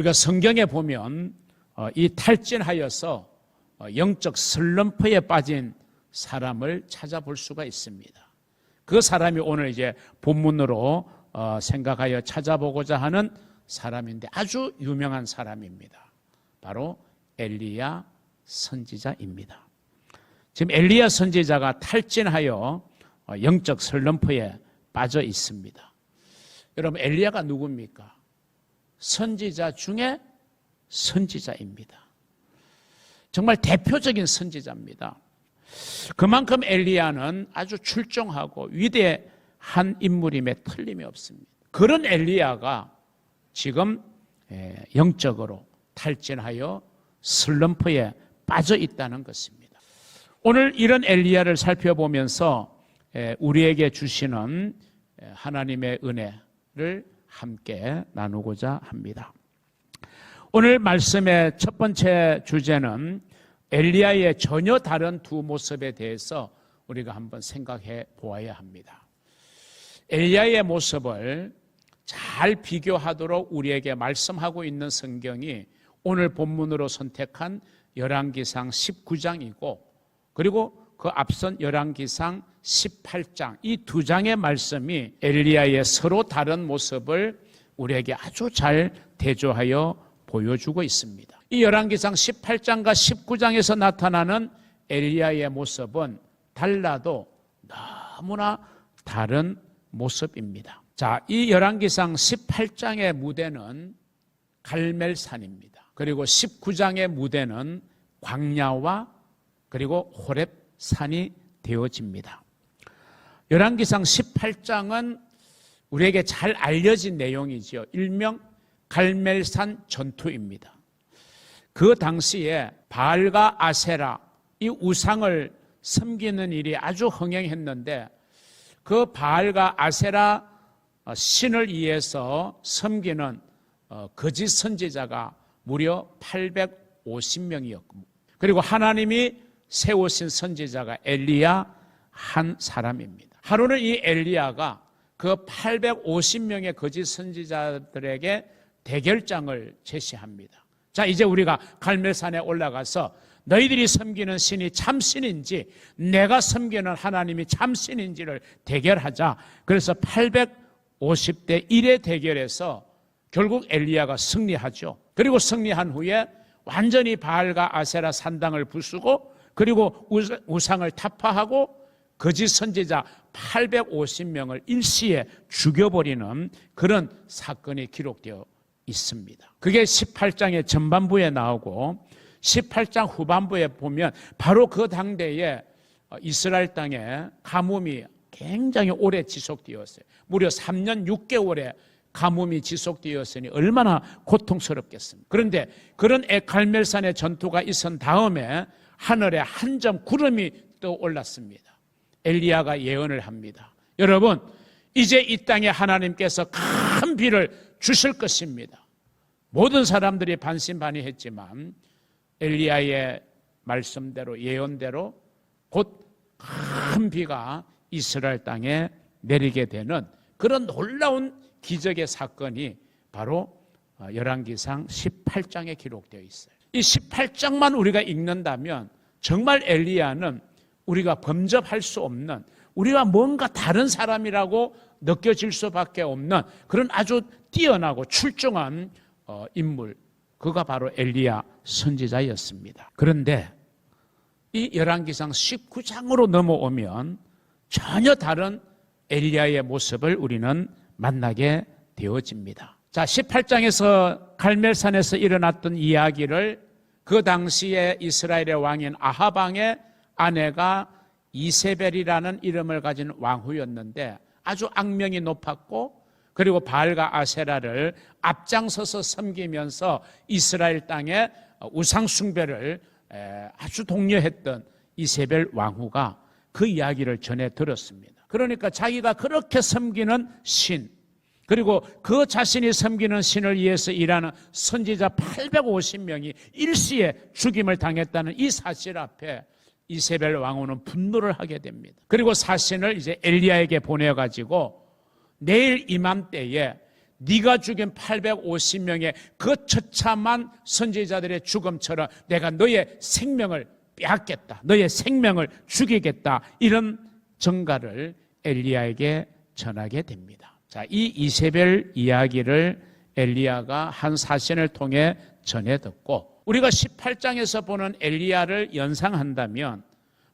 우리가 성경에 보면 이 탈진하여서 영적 슬럼프에 빠진 사람을 찾아볼 수가 있습니다. 그 사람이 오늘 이제 본문으로 생각하여 찾아보고자 하는 사람인데 아주 유명한 사람입니다. 바로 엘리야 선지자입니다. 지금 엘리야 선지자가 탈진하여 영적 슬럼프에 빠져 있습니다. 여러분, 엘리야가 누굽니까? 선지자 중에 선지자입니다. 정말 대표적인 선지자입니다. 그만큼 엘리야는 아주 출중하고 위대한 인물임에 틀림이 없습니다. 그런 엘리야가 지금 영적으로 탈진하여 슬럼프에 빠져 있다는 것입니다. 오늘 이런 엘리야를 살펴보면서 우리에게 주시는 하나님의 은혜를 함께 나누고자 합니다. 오늘 말씀의 첫 번째 주제는 엘리야의 전혀 다른 두 모습에 대해서 우리가 한번 생각해 보아야 합니다. 엘리야의 모습을 잘 비교하도록 우리에게 말씀하고 있는 성경이 오늘 본문으로 선택한 열왕기상 19장이고 그리고 그 앞선 열왕기상 18장 이 두 장의 말씀이 엘리야의 서로 다른 모습을 우리에게 아주 잘 대조하여 보여주고 있습니다. 이 열왕기상 18장과 19장에서 나타나는 엘리야의 모습은 달라도 너무나 다른 모습입니다. 자, 이 열왕기상 18장의 무대는 갈멜산입니다. 그리고 19장의 무대는 광야와 그리고 호렙산이 되어집니다. 열왕기상 18장은 우리에게 잘 알려진 내용이죠. 일명 갈멜산 전투입니다. 그 당시에 바알과 아세라 이 우상을 섬기는 일이 아주 흥행했는데 그 바알과 아세라 신을 위해서 섬기는 거짓 선지자가 무려 850명이었고 그리고 하나님이 세우신 선지자가 엘리야 한 사람입니다. 하루는 이 엘리야가 그 850명의 거짓 선지자들에게 대결장을 제시합니다. 자, 이제 우리가 갈멜산에 올라가서 너희들이 섬기는 신이 참신인지 내가 섬기는 하나님이 참신인지를 대결하자. 그래서 850대 1의 대결에서 결국 엘리야가 승리하죠. 그리고 승리한 후에 완전히 바알과 아세라 산당을 부수고 그리고 우상을 타파하고 거짓 선지자 850명을 일시에 죽여버리는 그런 사건이 기록되어 있습니다. 그게 18장의 전반부에 나오고 18장 후반부에 보면 바로 그 당대에 이스라엘 땅에 가뭄이 굉장히 오래 지속되었어요. 무려 3년 6개월에 가뭄이 지속되었으니 얼마나 고통스럽겠습니까? 그런데 그런 갈멜산의 전투가 있은 다음에 하늘에 한 점 구름이 또 올랐습니다. 엘리야가 예언을 합니다. 여러분, 이제 이 땅에 하나님께서 큰 비를 주실 것입니다. 모든 사람들이 반신반의했지만 엘리야의 말씀대로 예언대로 곧 큰 비가 이스라엘 땅에 내리게 되는 그런 놀라운 기적의 사건이 바로 열왕기상 18장에 기록되어 있어요. 이 18장만 우리가 읽는다면 정말 엘리야는 우리가 범접할 수 없는 우리가 뭔가 다른 사람이라고 느껴질 수밖에 없는 그런 아주 뛰어나고 출중한 인물, 그가 바로 엘리야 선지자였습니다. 그런데 이 열왕기상 19장으로 넘어오면 전혀 다른 엘리야의 모습을 우리는 만나게 되어집니다. 자, 18장에서 갈멜산에서 일어났던 이야기를 그 당시에 이스라엘의 왕인 아합 왕의 아내가 이세벨이라는 이름을 가진 왕후였는데 아주 악명이 높았고 그리고 바알과 아세라를 앞장서서 섬기면서 이스라엘 땅에 우상 숭배를 아주 독려했던 이세벨 왕후가 그 이야기를 전해 들었습니다. 그러니까 자기가 그렇게 섬기는 신 그리고 그 자신이 섬기는 신을 위해서 일하는 선지자 850명이 일시에 죽임을 당했다는 이 사실 앞에 이세벨 왕후는 분노를 하게 됩니다. 그리고 사신을 이제 엘리야에게 보내가지고 내일 이맘때에 네가 죽인 850명의 그 처참한 선지자들의 죽음처럼 내가 너의 생명을 빼앗겠다, 너의 생명을 죽이겠다, 이런 전가를 엘리야에게 전하게 됩니다. 자, 이 이세벨 이야기를 엘리야가 한 사신을 통해 전해 듣고, 우리가 18장에서 보는 엘리야를 연상한다면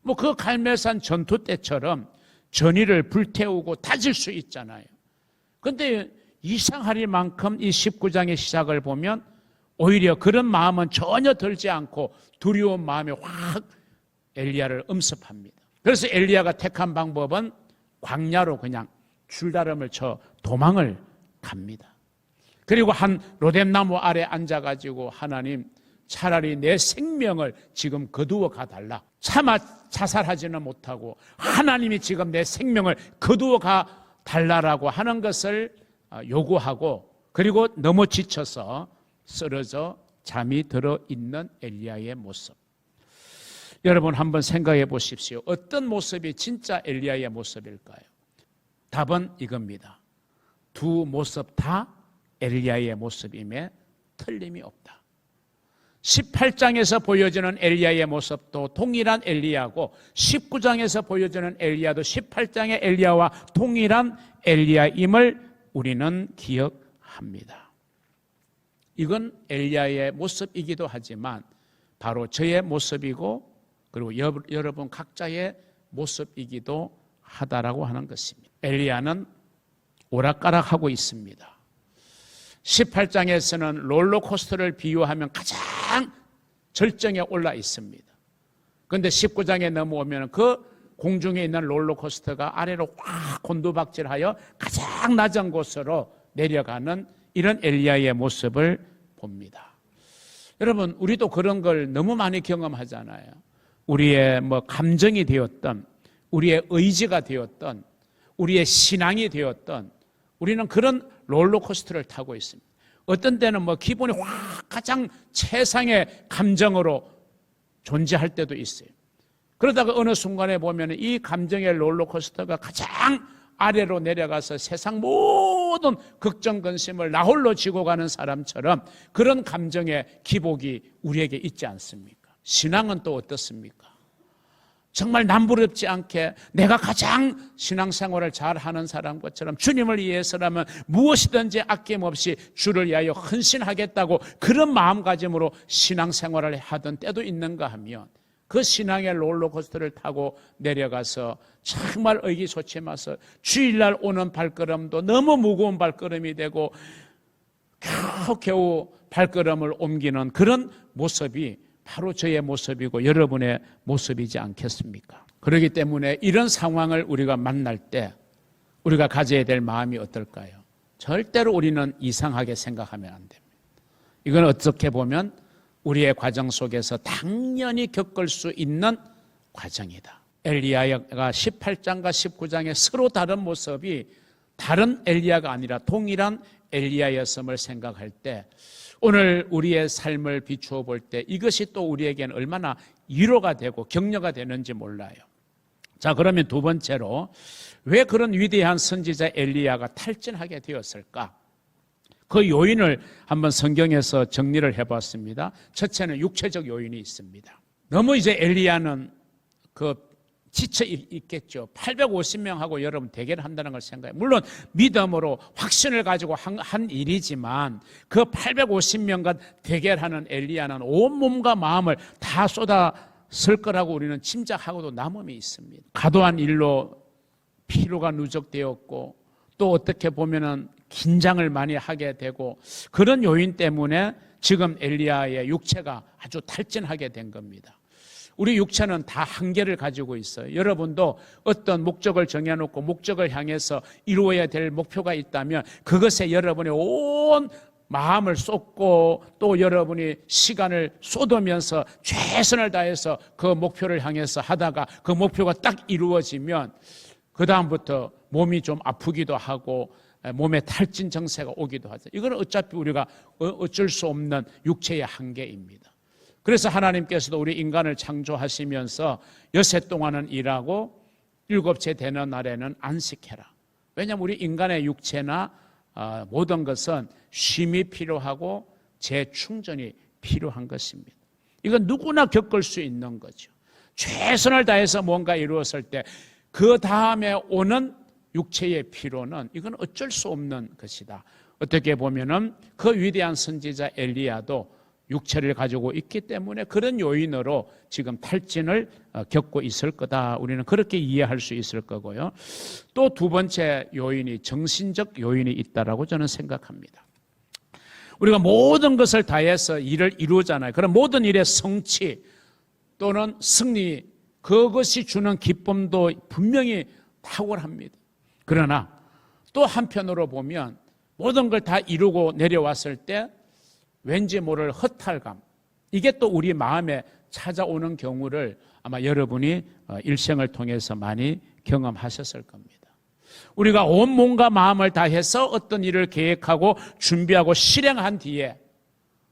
뭐 그 갈멜산 전투 때처럼 전의를 불태우고 다질 수 있잖아요. 그런데 이상하리만큼 이 19장의 시작을 보면 오히려 그런 마음은 전혀 들지 않고 두려운 마음이 확 엘리야를 엄습합니다. 그래서 엘리야가 택한 방법은 광야로 그냥 줄다름을 쳐 도망을 갑니다. 그리고 한 로뎀나무 아래 앉아가지고 하나님, 차라리 내 생명을 지금 거두어 가달라. 차마 자살하지는 못하고 하나님이 지금 내 생명을 거두어 가달라라고 하는 것을 요구하고, 그리고 너무 지쳐서 쓰러져 잠이 들어 있는 엘리야의 모습. 여러분 한번 생각해 보십시오. 어떤 모습이 진짜 엘리야의 모습일까요? 답은 이겁니다. 두 모습 다 엘리야의 모습임에 틀림이 없다. 18장에서 보여지는 엘리야의 모습도 동일한 엘리야고 19장에서 보여지는 엘리야도 18장의 엘리야와 동일한 엘리야임을 우리는 기억합니다. 이건 엘리야의 모습이기도 하지만 바로 저의 모습이고, 그리고 여러분 각자의 모습이기도 하다라고 하는 것입니다. 엘리야는 오락가락하고 있습니다. 18장에서는 롤러코스터를 비유하면 가장 절정에 올라 있습니다. 그런데 19장에 넘어오면 그 공중에 있는 롤러코스터가 아래로 확 곤두박질하여 가장 낮은 곳으로 내려가는 이런 엘리야의 모습을 봅니다. 여러분, 우리도 그런 걸 너무 많이 경험하잖아요. 우리의 감정이 되었던, 우리의 의지가 되었던, 우리의 신앙이 되었던, 우리는 그런 롤러코스터를 타고 있습니다. 어떤 때는 기분이 확 가장 최상의 감정으로 존재할 때도 있어요. 그러다가 어느 순간에 보면 이 감정의 롤러코스터가 가장 아래로 내려가서 세상 모든 걱정 근심을 나홀로 지고 가는 사람처럼 그런 감정의 기복이 우리에게 있지 않습니까? 신앙은 또 어떻습니까? 정말 남부럽지 않게 내가 가장 신앙생활을 잘하는 사람처럼 주님을 위해서라면 무엇이든지 아낌없이 주를 위하여 헌신하겠다고 그런 마음가짐으로 신앙생활을 하던 때도 있는가 하면, 그 신앙의 롤러코스터를 타고 내려가서 정말 의기소침해서 주일날 오는 발걸음도 너무 무거운 발걸음이 되고 겨우 발걸음을 옮기는 그런 모습이 바로 저의 모습이고 여러분의 모습이지 않겠습니까? 그렇기 때문에 이런 상황을 우리가 만날 때 우리가 가져야 될 마음이 어떨까요? 절대로 우리는 이상하게 생각하면 안 됩니다. 이건 어떻게 보면 우리의 과정 속에서 당연히 겪을 수 있는 과정이다. 엘리야가 18장과 19장의 서로 다른 모습이 다른 엘리야가 아니라 동일한 엘리야였음을 생각할 때, 오늘 우리의 삶을 비추어 볼 때 이것이 또 우리에게는 얼마나 위로가 되고 격려가 되는지 몰라요. 자, 그러면 두 번째로 왜 그런 위대한 선지자 엘리야가 탈진하게 되었을까? 그 요인을 한번 성경에서 정리를 해봤습니다. 첫째는 육체적 요인이 있습니다. 너무 이제 엘리야는 지쳐 있겠죠. 850명하고 여러분 대결을 한다는 걸 생각해요. 물론 믿음으로 확신을 가지고 한 일이지만 그 850명과 대결하는 엘리야는 온몸과 마음을 다 쏟았을 거라고 우리는 짐작하고도 남음이 있습니다. 과도한 일로 피로가 누적되었고 또 어떻게 보면은 긴장을 많이 하게 되고 그런 요인 때문에 지금 엘리야의 육체가 아주 탈진하게 된 겁니다. 우리 육체는 다 한계를 가지고 있어요. 여러분도 어떤 목적을 정해놓고 목적을 향해서 이루어야 될 목표가 있다면 그것에 여러분의 온 마음을 쏟고 또 여러분이 시간을 쏟으면서 최선을 다해서 그 목표를 향해서 하다가 그 목표가 딱 이루어지면 그 다음부터 몸이 좀 아프기도 하고 몸에 탈진 증세가 오기도 하죠. 이건 어차피 우리가 어쩔 수 없는 육체의 한계입니다. 그래서 하나님께서도 우리 인간을 창조하시면서 여세 동안은 일하고 일곱째 되는 날에는 안식해라. 왜냐하면 우리 인간의 육체나 모든 것은 쉼이 필요하고 재충전이 필요한 것입니다. 이건 누구나 겪을 수 있는 거죠. 최선을 다해서 뭔가 이루었을 때 그 다음에 오는 육체의 피로는 이건 어쩔 수 없는 것이다. 어떻게 보면은 그 위대한 선지자 엘리야도 육체를 가지고 있기 때문에 그런 요인으로 지금 탈진을 겪고 있을 거다. 우리는 그렇게 이해할 수 있을 거고요. 또 두 번째 요인이 정신적 요인이 있다라고 저는 생각합니다. 우리가 모든 것을 다해서 일을 이루잖아요. 그럼 모든 일의 성취 또는 승리, 그것이 주는 기쁨도 분명히 탁월합니다. 그러나 또 한편으로 보면 모든 걸 다 이루고 내려왔을 때 왠지 모를 허탈감, 이게 또 우리 마음에 찾아오는 경우를 아마 여러분이 일생을 통해서 많이 경험하셨을 겁니다. 우리가 온 몸과 마음을 다해서 어떤 일을 계획하고 준비하고 실행한 뒤에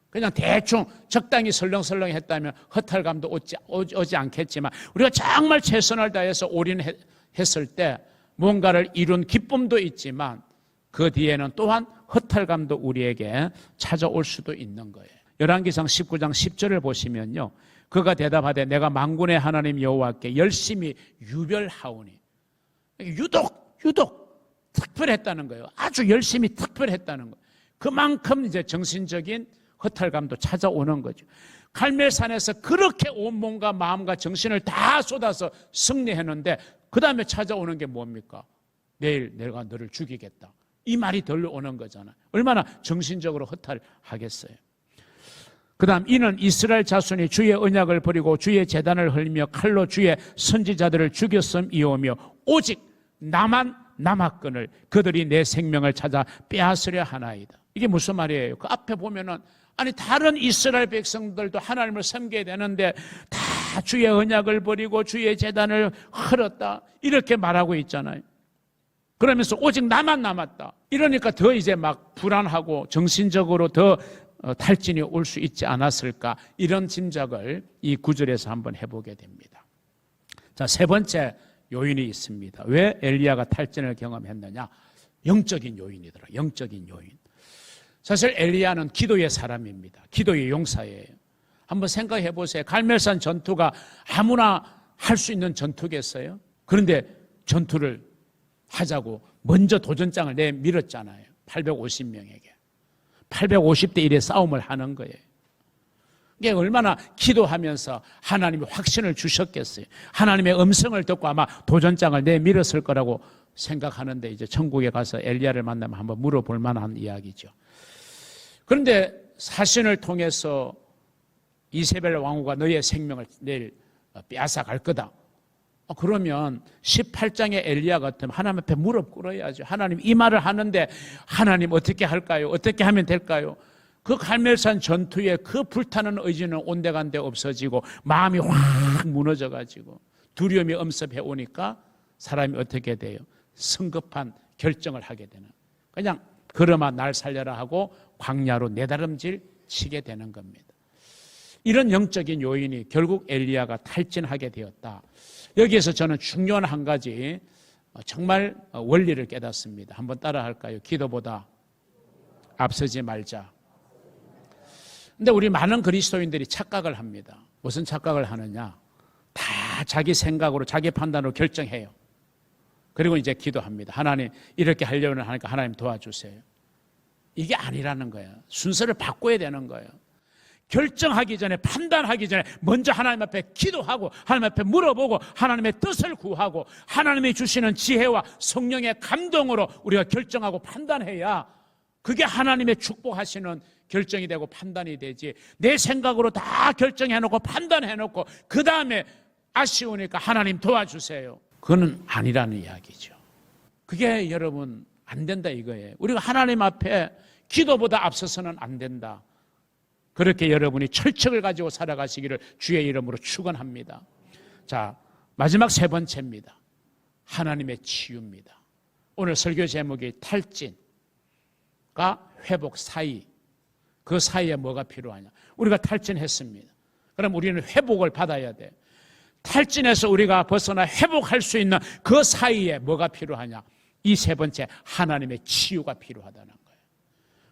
그냥 대충 적당히 설렁설렁 했다면 허탈감도 오지 않겠지만, 우리가 정말 최선을 다해서 올인했을 때 뭔가를 이룬 기쁨도 있지만 그 뒤에는 또한 허탈감도 우리에게 찾아올 수도 있는 거예요. 열왕기상 19장 10절을 보시면요, 그가 대답하되 내가 만군의 하나님 여호와께 열심히 유별하오니, 유독 특별했다는 거예요. 아주 열심히 특별했다는 거예요. 그만큼 이제 정신적인 허탈감도 찾아오는 거죠. 갈멜산에서 그렇게 온몸과 마음과 정신을 다 쏟아서 승리했는데 그 다음에 찾아오는 게 뭡니까? 내일 내가 너를 죽이겠다, 이 말이 들려오는 거잖아요. 얼마나 정신적으로 허탈하겠어요. 그 다음, 이는 이스라엘 자손이 주의 언약을 버리고 주의 제단을 흘리며 칼로 주의 선지자들을 죽였음이오며 오직 나만 남았거늘 그들이 내 생명을 찾아 빼앗으려 하나이다. 이게 무슨 말이에요? 그 앞에 보면은 아니 다른 이스라엘 백성들도 하나님을 섬겨야 되는데 다 주의 언약을 버리고 주의 제단을 헐었다, 이렇게 말하고 있잖아요. 그러면서 오직 나만 남았다. 이러니까 더 이제 막 불안하고 정신적으로 더 탈진이 올 수 있지 않았을까, 이런 짐작을 이 구절에서 한번 해보게 됩니다. 자, 세 번째 요인이 있습니다. 왜 엘리야가 탈진을 경험했느냐? 영적인 요인이더라. 영적인 요인. 사실 엘리야는 기도의 사람입니다. 기도의 용사예요. 한번 생각해 보세요. 갈멜산 전투가 아무나 할 수 있는 전투겠어요? 그런데 전투를 하자고 먼저 도전장을 내밀었잖아요. 850명에게. 850대 1의 싸움을 하는 거예요. 이게 얼마나 기도하면서 하나님이 확신을 주셨겠어요. 하나님의 음성을 듣고 아마 도전장을 내밀었을 거라고 생각하는데, 이제 천국에 가서 엘리야를 만나면 한번 물어볼 만한 이야기죠. 그런데 사신을 통해서 이세벨 왕후가 너의 생명을 내일 빼앗아 갈 거다. 그러면 18장의 엘리야 같으면 하나님 앞에 무릎 꿇어야죠. 하나님, 이 말을 하는데 하나님 어떻게 할까요? 어떻게 하면 될까요? 그 갈멜산 전투에 그 불타는 의지는 온데간데 없어지고 마음이 확 무너져가지고 두려움이 엄습해 오니까 사람이 어떻게 돼요? 성급한 결정을 하게 되는, 그냥 걸어마 날 살려라 하고 광야로 내다름질 치게 되는 겁니다. 이런 영적인 요인이 결국 엘리야가 탈진하게 되었다. 여기에서 저는 중요한 한 가지 정말 원리를 깨닫습니다. 한번 따라 할까요? 기도보다 앞서지 말자. 근데 우리 많은 그리스도인들이 착각을 합니다. 무슨 착각을 하느냐? 다 자기 생각으로 자기 판단으로 결정해요. 그리고 이제 기도합니다. 하나님, 이렇게 하려고 하니까 하나님 도와주세요. 이게 아니라는 거예요. 순서를 바꿔야 되는 거예요. 결정하기 전에, 판단하기 전에 먼저 하나님 앞에 기도하고 하나님 앞에 물어보고 하나님의 뜻을 구하고 하나님이 주시는 지혜와 성령의 감동으로 우리가 결정하고 판단해야 그게 하나님의 축복하시는 결정이 되고 판단이 되지, 내 생각으로 다 결정해놓고 판단해놓고 그 다음에 아쉬우니까 하나님 도와주세요, 그건 아니라는 이야기죠. 그게 여러분 안 된다 이거예요. 우리가 하나님 앞에 기도보다 앞서서는 안 된다. 그렇게 여러분이 철칙을 가지고 살아가시기를 주의 이름으로 축원합니다. 자, 마지막 세 번째입니다. 하나님의 치유입니다. 오늘 설교 제목이 탈진과 회복 사이, 그 사이에 뭐가 필요하냐? 우리가 탈진했습니다. 그럼 우리는 회복을 받아야 돼. 탈진에서 우리가 벗어나 회복할 수 있는 그 사이에 뭐가 필요하냐? 이 세 번째, 하나님의 치유가 필요하다는 거예요.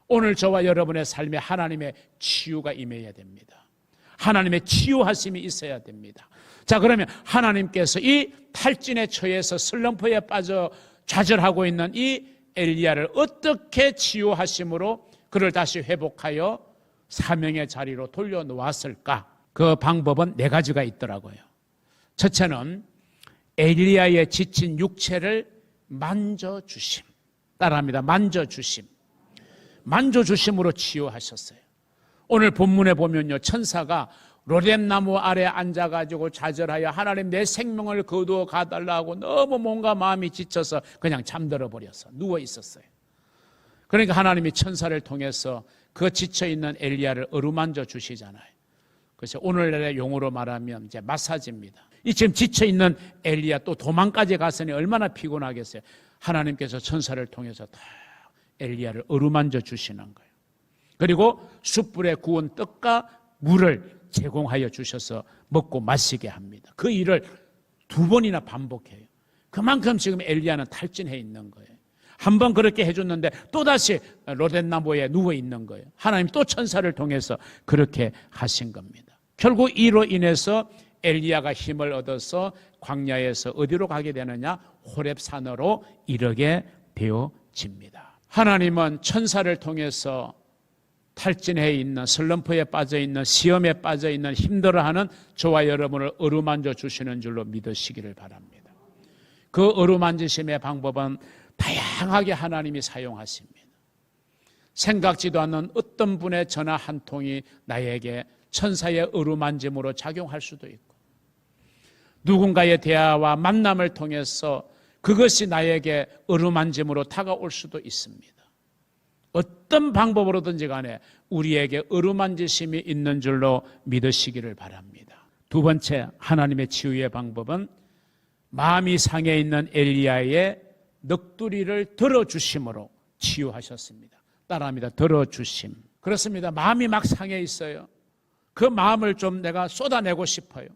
오늘 저와 여러분의 삶에 하나님의 치유가 임해야 됩니다. 하나님의 치유하심이 있어야 됩니다. 자, 그러면 하나님께서 이 탈진에 처해서 슬럼프에 빠져 좌절하고 있는 이 엘리야를 어떻게 치유하심으로 그를 다시 회복하여 사명의 자리로 돌려놓았을까? 그 방법은 네 가지가 있더라고요. 첫째는 엘리야의 지친 육체를 만져주심. 따라합니다. 만져주심. 만져주심으로 치유하셨어요. 오늘 본문에 보면요, 천사가 로뎀나무 아래 앉아가지고 좌절하여 하나님 내 생명을 거두어 가달라고 너무 몸과 마음이 지쳐서 그냥 잠들어 버렸어. 누워 있었어요. 그러니까 하나님이 천사를 통해서 그 지쳐있는 엘리야를 어루만져 주시잖아요. 그래서 오늘날의 용어로 말하면 이제 마사지입니다. 이 지금 지쳐있는 엘리야 또 도망까지 갔으니 얼마나 피곤하겠어요. 하나님께서 천사를 통해서 다 엘리야를 어루만져 주시는 거예요. 그리고 숯불에 구운 떡과 물을 제공하여 주셔서 먹고 마시게 합니다. 그 일을 2번이나 반복해요. 그만큼 지금 엘리야는 탈진해 있는 거예요. 한 번 그렇게 해줬는데 또다시 로뎀나무에 누워 있는 거예요. 하나님 또 천사를 통해서 그렇게 하신 겁니다. 결국 이로 인해서 엘리야가 힘을 얻어서 광야에서 어디로 가게 되느냐? 호렙산으로 이르게 되어집니다. 하나님은 천사를 통해서 탈진해 있는, 슬럼프에 빠져 있는, 시험에 빠져 있는, 힘들어하는 저와 여러분을 어루만져 주시는 줄로 믿으시기를 바랍니다. 그 어루만지심의 방법은 다양하게 하나님이 사용하십니다. 생각지도 않는 어떤 분의 전화 한 통이 나에게 천사의 어루만짐으로 작용할 수도 있고, 누군가의 대화와 만남을 통해서 그것이 나에게 어루만짐으로 다가올 수도 있습니다. 어떤 방법으로든지 간에 우리에게 어루만지심이 있는 줄로 믿으시기를 바랍니다. 2번째, 하나님의 치유의 방법은 마음이 상해 있는 엘리야의 넋두리를 들어주심으로 치유하셨습니다. 따라합니다. 들어주심. 그렇습니다. 마음이 막 상해 있어요. 그 마음을 좀 내가 쏟아내고 싶어요.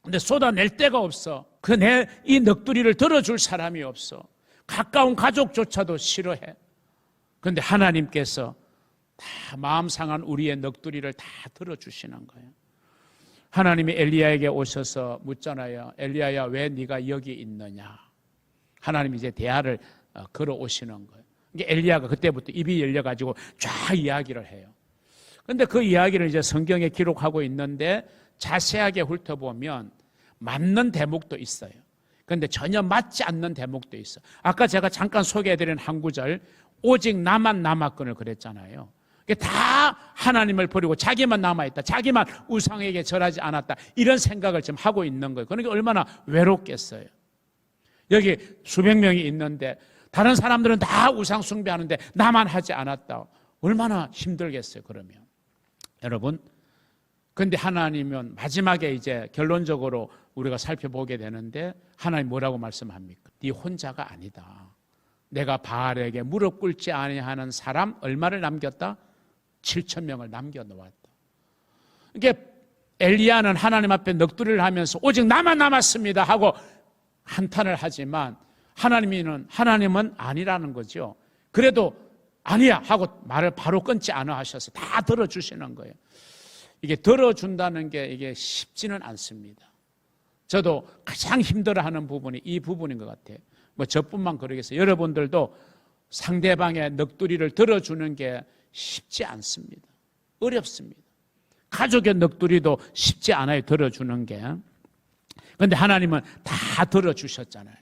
근데 쏟아낼 데가 없어. 이 넋두리를 들어줄 사람이 없어. 가까운 가족조차도 싫어해. 그런데 하나님께서 다 마음 상한 우리의 넋두리를 다 들어주시는 거예요. 하나님이 엘리야에게 오셔서 묻잖아요. 엘리야야, 왜 네가 여기 있느냐? 하나님이 이제 대화를 걸어오시는 거예요. 엘리야가 그때부터 입이 열려가지고 쫙 이야기를 해요. 그런데 그 이야기를 이제 성경에 기록하고 있는데 자세하게 훑어보면 맞는 대목도 있어요. 그런데 전혀 맞지 않는 대목도 있어요. 아까 제가 잠깐 소개해드린 한 구절, 오직 나만 남았거늘 그랬잖아요. 다 하나님을 버리고 자기만 남아있다. 자기만 우상에게 절하지 않았다. 이런 생각을 지금 하고 있는 거예요. 그러니까 얼마나 외롭겠어요. 여기 수백 명이 있는데 다른 사람들은 다 우상 숭배하는데 나만 하지 않았다. 얼마나 힘들겠어요, 그러면. 여러분, 근데 하나님은 마지막에 이제 결론적으로 우리가 살펴보게 되는데 하나님 뭐라고 말씀합니까? 네 혼자가 아니다. 내가 바알에게 무릎 꿇지 아니하는 사람 얼마를 남겼다? 7,000명을 남겨놓았다. 이게 엘리야는 하나님 앞에 넋두리를 하면서 오직 나만 남았습니다 하고 한탄을 하지만 하나님은 아니라는 거죠. 그래도 아니야 하고 말을 바로 끊지 않아 하셔서 다 들어주시는 거예요. 이게 들어준다는 게 이게 쉽지는 않습니다. 저도 가장 힘들어하는 부분이 이 부분인 것 같아요. 뭐 저뿐만 그러겠어요. 여러분들도 상대방의 넋두리를 들어주는 게 쉽지 않습니다. 어렵습니다. 가족의 넋두리도 쉽지 않아요, 들어주는 게. 그런데 하나님은 다 들어주셨잖아요.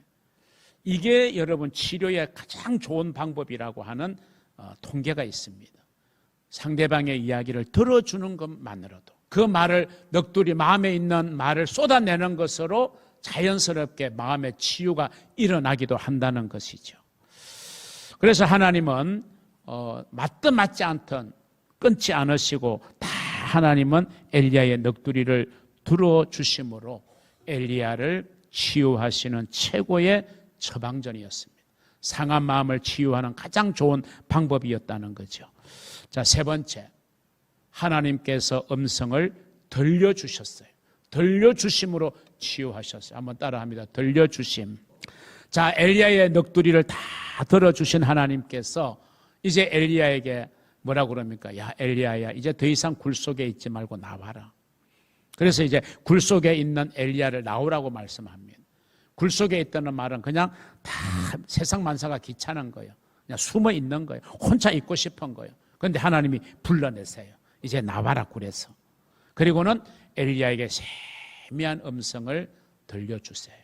이게 여러분 치료의 가장 좋은 방법이라고 하는 통계가 있습니다. 상대방의 이야기를 들어주는 것만으로도 그 말을 넋두리 마음에 있는 말을 쏟아내는 것으로 자연스럽게 마음의 치유가 일어나기도 한다는 것이죠. 그래서 하나님은 맞든 맞지 않든 끊지 않으시고 다 하나님은 엘리야의 넋두리를 들어주심으로 엘리야를 치유하시는 최고의 처방전이었습니다. 상한 마음을 치유하는 가장 좋은 방법이었다는 거죠. 자, 세 번째, 하나님께서 음성을 들려주셨어요. 들려주심으로 치유하셨어요. 한번 따라합니다. 들려주심. 자, 엘리야의 넋두리를 다 들어주신 하나님께서 이제 엘리야에게 뭐라고 그럽니까? 야, 엘리야야, 이제 더 이상 굴 속에 있지 말고 나와라. 그래서 이제 굴 속에 있는 엘리야를 나오라고 말씀합니다. 굴 속에 있다는 말은 그냥 다 세상 만사가 귀찮은 거예요. 그냥 숨어 있는 거예요. 혼자 있고 싶은 거예요. 그런데 하나님이 불러내세요. 이제 나와라, 굴에서. 그리고는 엘리야에게 세미한 음성을 들려주세요.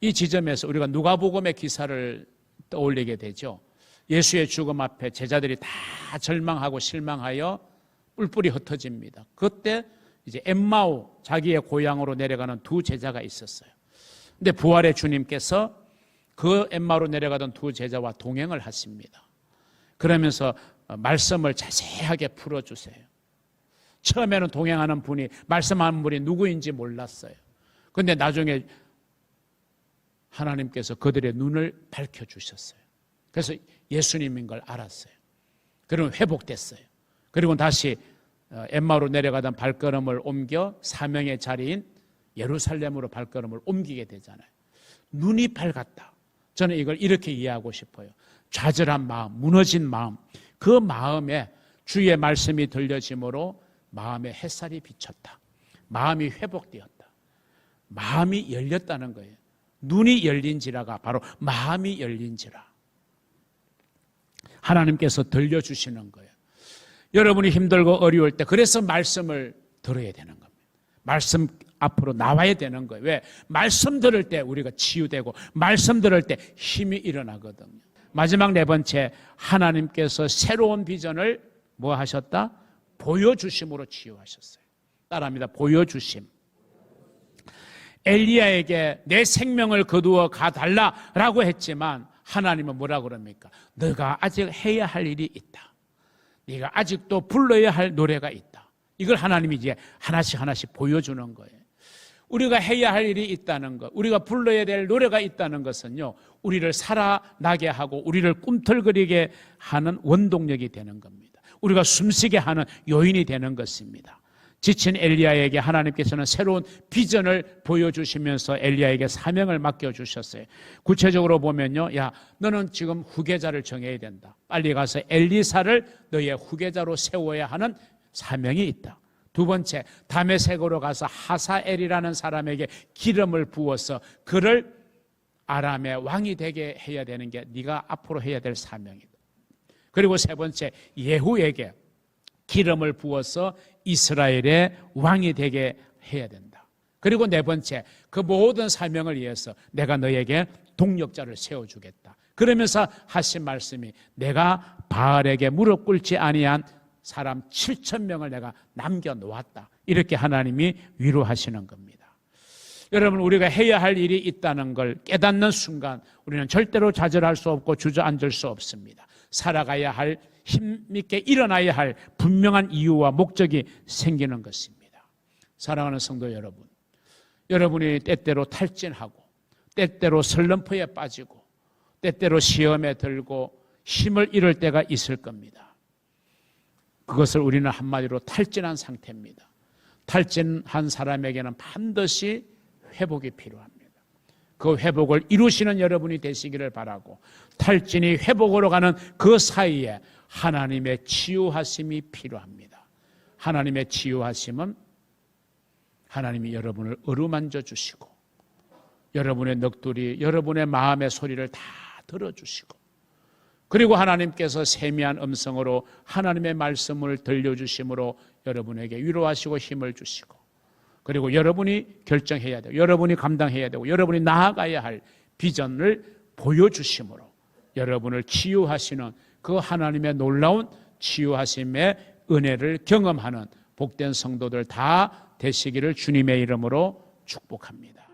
이 지점에서 우리가 누가복음의 기사를 떠올리게 되죠. 예수의 죽음 앞에 제자들이 다 절망하고 실망하여 뿔뿔이 흩어집니다. 그때 이제 엠마오, 자기의 고향으로 내려가는 두 제자가 있었어요. 근데 부활의 주님께서 그 엠마오로 내려가던 두 제자와 동행을 하십니다. 그러면서 말씀을 자세하게 풀어주세요. 처음에는 동행하는 분이, 말씀하는 분이 누구인지 몰랐어요. 그런데 나중에 하나님께서 그들의 눈을 밝혀주셨어요. 그래서 예수님인 걸 알았어요. 그리고 회복됐어요. 그리고 다시 엠마오로 내려가던 발걸음을 옮겨 사명의 자리인 예루살렘으로 발걸음을 옮기게 되잖아요. 눈이 밝았다. 저는 이걸 이렇게 이해하고 싶어요. 좌절한 마음, 무너진 마음, 그 마음에 주의 말씀이 들려짐으로 마음에 햇살이 비쳤다. 마음이 회복되었다. 마음이 열렸다는 거예요. 눈이 열린지라가 바로 마음이 열린지라. 하나님께서 들려주시는 거예요. 여러분이 힘들고 어려울 때 그래서 말씀을 들어야 되는 겁니다. 말씀 앞으로 나와야 되는 거예요. 왜? 말씀 들을 때 우리가 치유되고 말씀 들을 때 힘이 일어나거든요. 마지막 네 번째, 하나님께서 새로운 비전을 뭐 하셨다? 보여주심으로 치유하셨어요. 따라합니다. 보여주심. 엘리야에게 내 생명을 거두어 가달라라고 했지만 하나님은 뭐라고 그럽니까? 너가 아직 해야 할 일이 있다. 네가 아직도 불러야 할 노래가 있다. 이걸 하나님이 이제 하나씩 하나씩 보여주는 거예요. 우리가 해야 할 일이 있다는 것, 우리가 불러야 될 노래가 있다는 것은요, 우리를 살아나게 하고 우리를 꿈틀거리게 하는 원동력이 되는 겁니다. 우리가 숨쉬게 하는 요인이 되는 것입니다. 지친 엘리야에게 하나님께서는 새로운 비전을 보여주시면서 엘리야에게 사명을 맡겨주셨어요. 구체적으로 보면요, 야, 너는 지금 후계자를 정해야 된다. 빨리 가서 엘리사를 너의 후계자로 세워야 하는 사명이 있다. 두 번째, 다메섹으로 가서 하사엘이라는 사람에게 기름을 부어서 그를 아람의 왕이 되게 해야 되는 게 네가 앞으로 해야 될 사명이다. 그리고 세 번째, 예후에게 기름을 부어서 이스라엘의 왕이 되게 해야 된다. 그리고 네 번째, 그 모든 사명을 위해서 내가 너에게 동력자를 세워주겠다. 그러면서 하신 말씀이 내가 바알에게 무릎 꿇지 아니한 사람 7,000명을 내가 남겨놓았다. 이렇게 하나님이 위로하시는 겁니다. 여러분, 우리가 해야 할 일이 있다는 걸 깨닫는 순간 우리는 절대로 좌절할 수 없고 주저앉을 수 없습니다. 살아가야 할, 힘있게 일어나야 할 분명한 이유와 목적이 생기는 것입니다. 사랑하는 성도 여러분, 여러분이 때때로 탈진하고 때때로 슬럼프에 빠지고 때때로 시험에 들고 힘을 잃을 때가 있을 겁니다. 그것을 우리는 한마디로 탈진한 상태입니다. 탈진한 사람에게는 반드시 회복이 필요합니다. 그 회복을 이루시는 여러분이 되시기를 바라고, 탈진이 회복으로 가는 그 사이에 하나님의 치유하심이 필요합니다. 하나님의 치유하심은 하나님이 여러분을 어루만져 주시고 여러분의 넋두리, 여러분의 마음의 소리를 다 들어주시고, 그리고 하나님께서 세미한 음성으로 하나님의 말씀을 들려주심으로 여러분에게 위로하시고 힘을 주시고, 그리고 여러분이 결정해야 되고 여러분이 감당해야 되고 여러분이 나아가야 할 비전을 보여주심으로 여러분을 치유하시는 그 하나님의 놀라운 치유하심의 은혜를 경험하는 복된 성도들 다 되시기를 주님의 이름으로 축복합니다.